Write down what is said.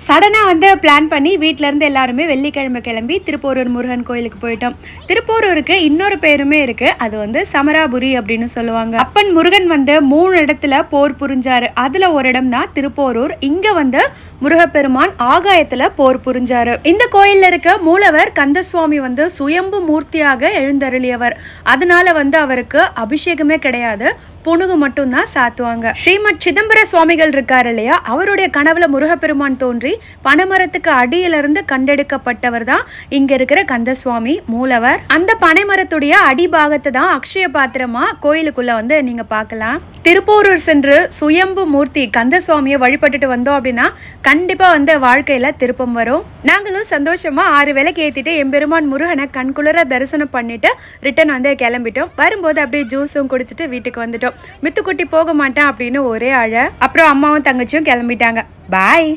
சடனா வந்து பிளான் பண்ணி வீட்ல இருந்து எல்லாருமே வெள்ளிக்கிழமை கிளம்பி திருப்போரூர் முருகன் கோயிலுக்கு போயிட்டோம். திருப்போரூருக்கு இன்னொரு பேருமே இருக்கு. அது வந்து சமராபுரி அப்படின்னு சொல்லுவாங்க. அப்பன் முருகன் வந்து 3 இடத்துல போர் புரிஞ்சாரு. அதுல ஒரு இடம் தான் திருப்போரூர். இங்க வந்து முருகப்பெருமான் ஆகாயத்துல போர் புரிஞ்சாரு. இந்த கோயில்ல இருக்க மூலவர் கந்தசுவாமி வந்து சுயம்பு மூர்த்தியாக எழுந்தருளியவர். அதனால வந்து அவருக்கு அபிஷேகமே கிடையாது, புணுகு மட்டும் தான் சாத்துவாங்க. ஸ்ரீமத் சிதம்பர சுவாமிகள் இருக்காரு இல்லையா, அவருடைய கனவுல முருகப்பெருமான் தோன்றி பனைமரத்துக்கு அடியிலிருந்து கண்டெடுக்கப்பட்டவர் தான் இங்க இருக்கிற கந்தசுவாமி மூலவர். அந்த பனைமரத்துடைய அடிபாகத்தை தான் அக்ஷய பாத்திரமா கோயிலுக்குள்ள வந்து நீங்க பார்க்கலாம். திருப்போரூர் சென்று சுயம்பு மூர்த்தி கந்தசுவாமியை வழிபட்டுட்டு வந்தோம் அப்படின்னா கண்டிப்பா வந்து வாழ்க்கையில திருப்பம் வரும். நாங்களும் சந்தோஷமா 6 விளக்கு ஏத்திட்டு எம்பெருமான் முருகனை கண்குளிர தரிசனம் பண்ணிட்டு ரிட்டர்ன் வந்து கிளம்பிட்டோம். வரும்போது அப்படியே ஜூஸும் குடிச்சிட்டு வீட்டுக்கு வந்துட்டோம். மித்துக்குட்டி போக மாட்டேன் அப்படின்னு ஒரே அழ. அப்புறம் அம்மாவும் தங்கச்சியும் கிளம்பிட்டாங்க. பாய்.